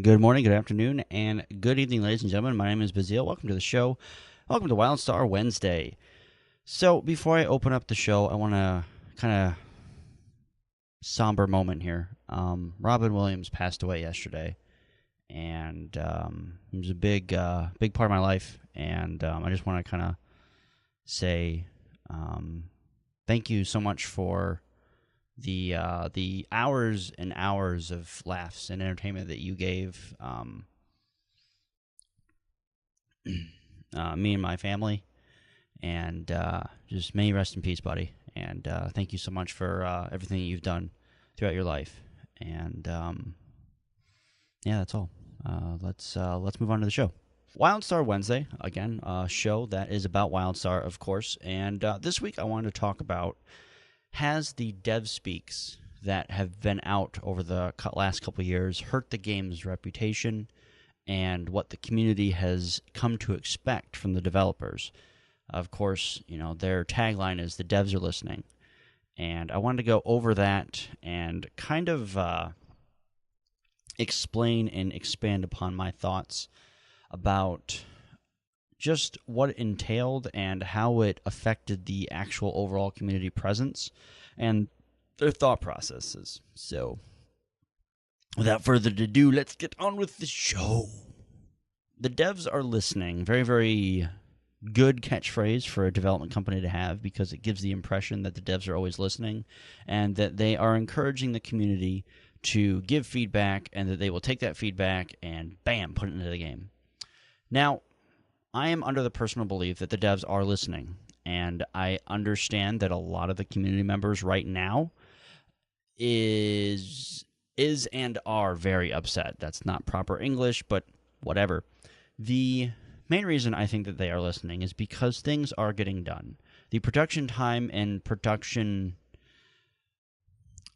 Good morning, good afternoon, and good evening, ladies and gentlemen. My name is Bazil. Welcome to the show. Welcome to WildStar Wednesday. So, before I open up the show, I want to kind of somber moment here. Robin Williams passed away yesterday, and he was a big part of my life. And I just want to kind of say thank you so much for the hours and hours of laughs and entertainment that you gave me and my family, and just may you rest in peace, buddy. And thank you so much for everything that you've done throughout your life. And yeah, that's all. Let's move on to the show. WildStar Wednesday, again, a show that is about WildStar, of course. And this week I wanted to talk about, has the dev speaks that have been out over the last couple of years hurt the game's reputation and what the community has come to expect from the developers? Of course, you know, their tagline is "the devs are listening." And I wanted to go over that and kind of explain and expand upon my thoughts about just what it entailed and how it affected the actual overall community presence and their thought processes. So, without further ado, let's get on with the show. The devs are listening. Very, very good catchphrase for a development company to have, because it gives the impression that the devs are always listening and that they are encouraging the community to give feedback, and that they will take that feedback and, bam, put it into the game. Now, I am under the personal belief that the devs are listening, and I understand that a lot of the community members right now is and are very upset. That's not proper English, but whatever. The main reason I think that they are listening is because things are getting done. The production time and production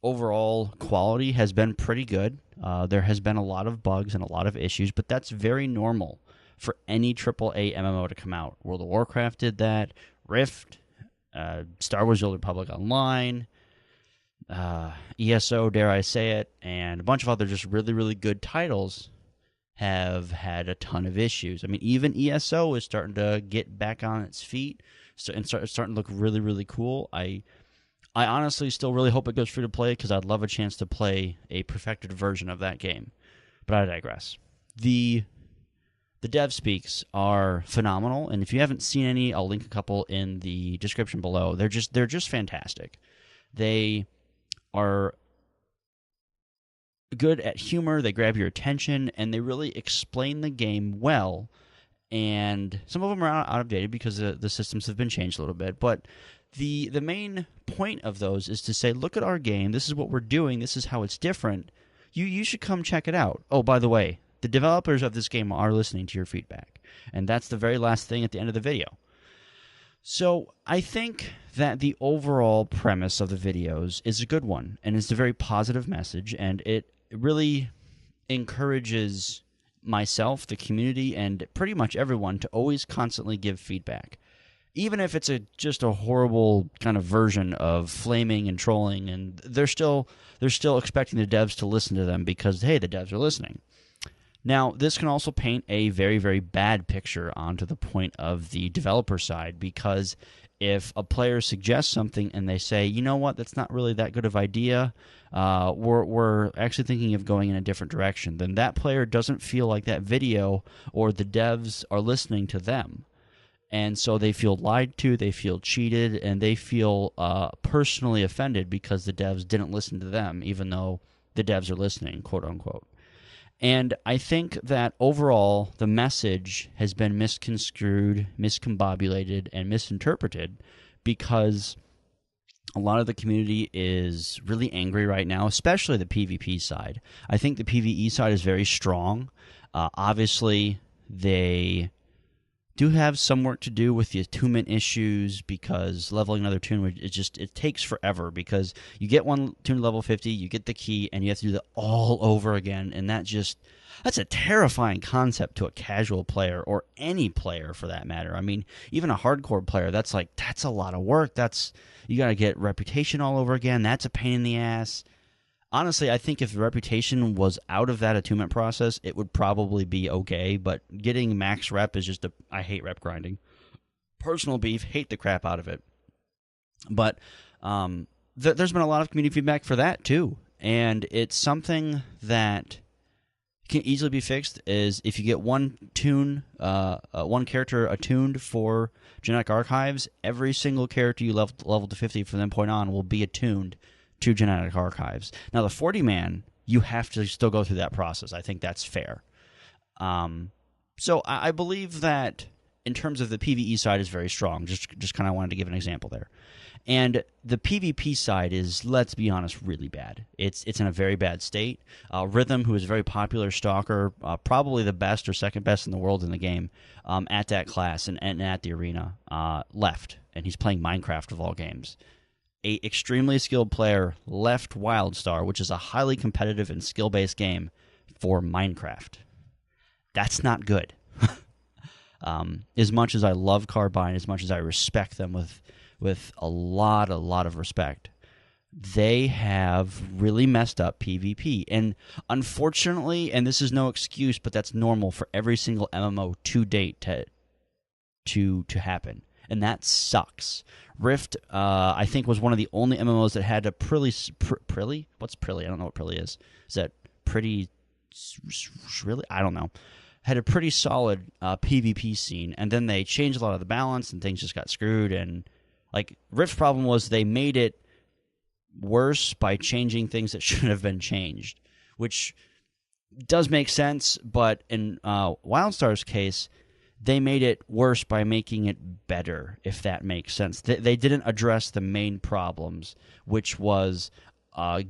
overall quality has been pretty good. There has been a lot of bugs and a lot of issues, but that's very normal for any AAA MMO to come out. World of Warcraft did that, Rift, Star Wars: The Old Republic Online, ESO, dare I say it, and a bunch of other just really, really good titles have had a ton of issues. I mean, even ESO is starting to get back on its feet and starting to look really, really cool. I honestly still really hope it goes free to play, because I'd love a chance to play a perfected version of that game. But I digress. The dev speaks are phenomenal, and if you haven't seen any, I'll link a couple in the description below. They're just fantastic. They are good at humor, they grab your attention, and they really explain the game well. And some of them are out of date because the systems have been changed a little bit, but the main point of those is to say, look at our game, this is what we're doing, this is how it's different. You should come check it out. Oh, by the way, the developers of this game are listening to your feedback. And that's the very last thing at the end of the video. So I think that the overall premise of the videos is a good one, and it's a very positive message, and it really encourages myself, the community, and pretty much everyone to always constantly give feedback. Even if it's just a horrible kind of version of flaming and trolling, and they're still expecting the devs to listen to them because, hey, the devs are listening. Now, this can also paint a very, very bad picture onto the point of the developer side, because if a player suggests something and they say, you know what, that's not really that good of an idea, we're actually thinking of going in a different direction, then that player doesn't feel like that video or the devs are listening to them. And so they feel lied to, they feel cheated, and they feel personally offended because the devs didn't listen to them, even though the devs are listening, quote unquote. And I think that overall the message has been misconstrued, miscombobulated, and misinterpreted, because a lot of the community is really angry right now, especially the PvP side. I think the PvE side is very strong. Obviously, they do have some work to do with the attunement issues, because leveling another tune, it takes forever, because you get one tune level 50, you get the key, and you have to do that all over again, and that's a terrifying concept to a casual player, or any player for that matter. I mean, even a hardcore player, that's a lot of work. You got to get reputation all over again. That's a pain in the ass. Honestly, I think if the reputation was out of that attunement process, it would probably be okay. But getting max rep is just I hate rep grinding. Personal beef, hate the crap out of it. But there's been a lot of community feedback for that too, and it's something that can easily be fixed. Is if you get one character attuned for genetic archives, every single character you level to 50 from that point on will be attuned to genetic archives. Now the 40-man, you have to still go through that process. I think that's fair. So I believe that in terms of the PvE side is very strong. Just kind of wanted to give an example there. And the PvP side is, let's be honest, really bad. It's in a very bad state. Rhythm, who is a very popular stalker, probably the best or second best in the world in the game, at that class and at the arena, left. And he's playing Minecraft of all games. A extremely skilled player left WildStar, which is a highly competitive and skill-based game, for Minecraft. That's not good. As much as I love Carbine, as much as I respect them with a lot of respect, they have really messed up PvP. And unfortunately, and this is no excuse, but that's normal for every single MMO to date to happen. And that sucks. Rift, I think, was one of the only MMOs that had a Prilly? What's Prilly? I don't know what Prilly is. Is that pretty shrilly? I don't know. Had a pretty solid PvP scene, and then they changed a lot of the balance, and things just got screwed. And like Rift's problem was they made it worse by changing things that should have been changed, which does make sense. But in WildStar's case, they made it worse by making it better, if that makes sense. They didn't address the main problems, which was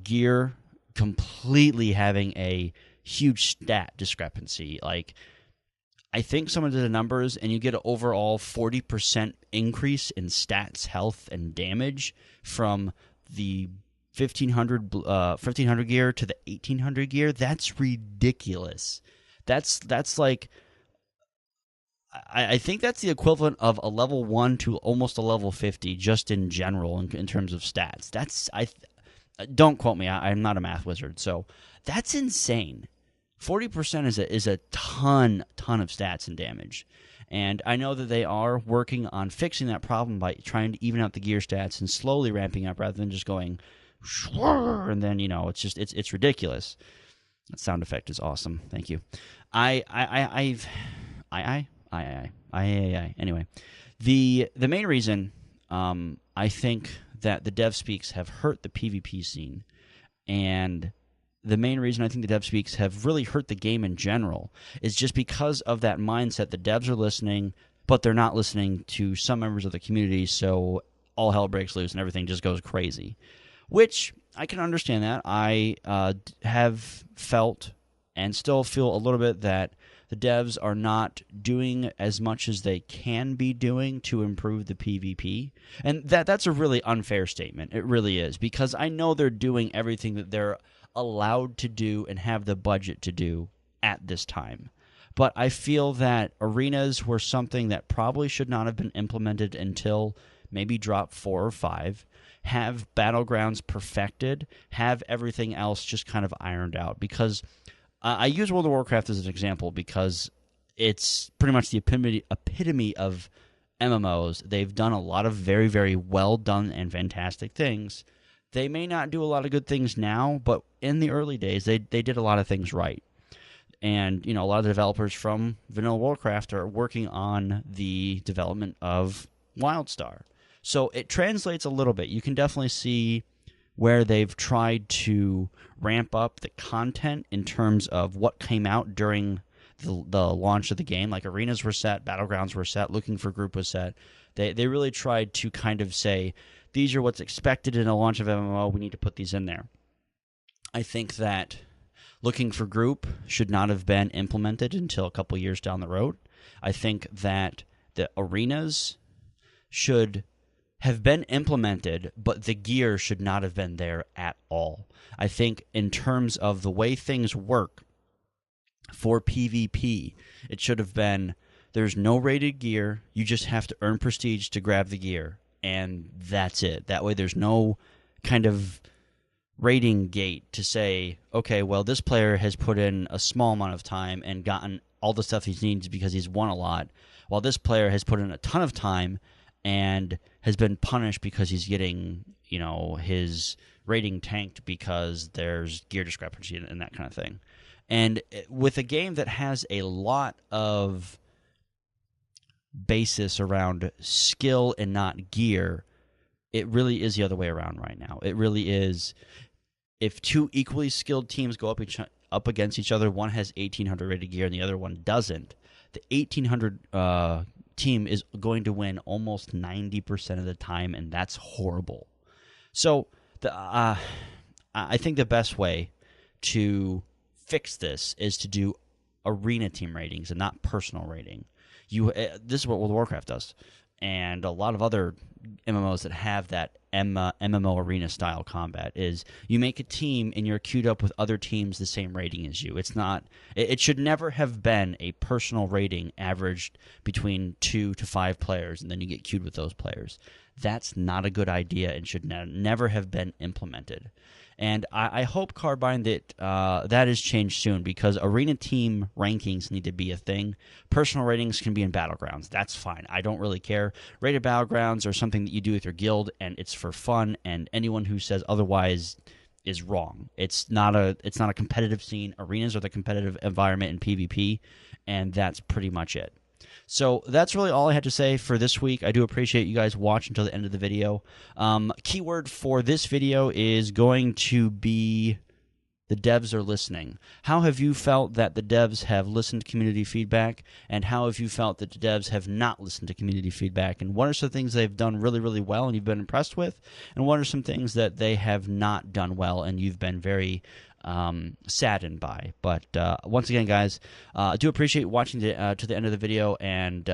gear completely having a huge stat discrepancy. Like, I think someone did the numbers, and you get an overall 40% increase in stats, health, and damage from the 1500 gear to the 1800 gear. That's ridiculous. That's like, I think that's the equivalent of a level 1 to almost a level 50 just in general in terms of stats. Don't quote me. I'm not a math wizard, so that's insane. 40% is a ton of stats and damage. And I know that they are working on fixing that problem by trying to even out the gear stats and slowly ramping up rather than just going and then, it's ridiculous. That sound effect is awesome. Thank you. Anyway, the main reason I think that the dev speaks have hurt the PvP scene, and the main reason I think the dev speaks have really hurt the game in general, is just because of that mindset. The devs are listening, but they're not listening to some members of the community, so all hell breaks loose and everything just goes crazy. Which, I can understand that. I have felt and still feel a little bit that the devs are not doing as much as they can be doing to improve the PvP. And that's a really unfair statement. It really is, because I know they're doing everything that they're allowed to do and have the budget to do at this time. But I feel that arenas were something that probably should not have been implemented until maybe drop 4 or 5, have battlegrounds perfected, have everything else just kind of ironed out. Because I use World of Warcraft as an example because it's pretty much the epitome of MMOs. They've done a lot of very, very well done and fantastic things. They may not do a lot of good things now, but in the early days, they did a lot of things right. And, a lot of the developers from Vanilla Warcraft are working on the development of WildStar. So it translates a little bit. You can definitely see where they've tried to ramp up the content in terms of what came out during the launch of the game. Like, arenas were set, battlegrounds were set, looking for group was set. They really tried to kind of say, these are what's expected in a launch of MMO, we need to put these in there. I think that looking for group should not have been implemented until a couple years down the road. I think that the arenas should have been implemented, but the gear should not have been there at all. I think in terms of the way things work for PvP, it should have been, there's no rated gear, you just have to earn prestige to grab the gear, and that's it. That way there's no kind of rating gate to say, okay, well, this player has put in a small amount of time and gotten all the stuff he needs because he's won a lot, while this player has put in a ton of time and has been punished because he's getting, his rating tanked because there's gear discrepancy and that kind of thing. And with a game that has a lot of basis around skill and not gear, it really is the other way around right now. It really is. If two equally skilled teams go up against each other, one has 1,800 rated gear and the other one doesn't, the 1,800 team is going to win almost 90% of the time, and that's horrible. So I think the best way to fix this is to do arena team ratings and not personal rating. This is what World of Warcraft does, and a lot of other MMOs that have that MMO arena style combat is you make a team and you're queued up with other teams the same rating as you. It should never have been a personal rating averaged between 2 to 5 players, and then you get queued with those players. That's not a good idea and should never have been implemented. And I hope, Carbine, that that is changed soon, because arena team rankings need to be a thing. Personal ratings can be in Battlegrounds. That's fine. I don't really care. Rated Battlegrounds are something that you do with your guild, and it's for fun, and anyone who says otherwise is wrong. It's not a competitive scene. Arenas are the competitive environment in PvP, and that's pretty much it. So that's really all I had to say for this week. I do appreciate you guys watching until the end of the video. Keyword for this video is going to be the devs are listening. How have you felt that the devs have listened to community feedback, and how have you felt that the devs have not listened to community feedback? And what are some things they've done really, really well and you've been impressed with? And what are some things that they have not done well and you've been very saddened by? But once again, guys, I do appreciate watching to the end of the video, and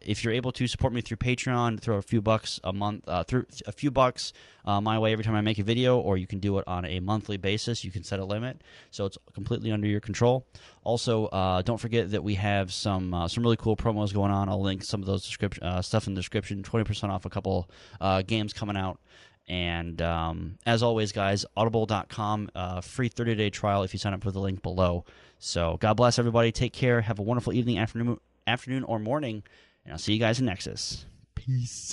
if you're able to support me through Patreon, throw a few bucks a month, through a few bucks my way every time I make a video, or you can do it on a monthly basis. You can set a limit, so it's completely under your control. Also, don't forget that we have some really cool promos going on. I'll link some of those stuff in the description. 20% off a couple games coming out. And as always, guys, audible.com, free 30-day trial if you sign up for the link below. So God bless everybody. Take care. Have a wonderful evening, afternoon or morning, and I'll see you guys in Nexus. Peace.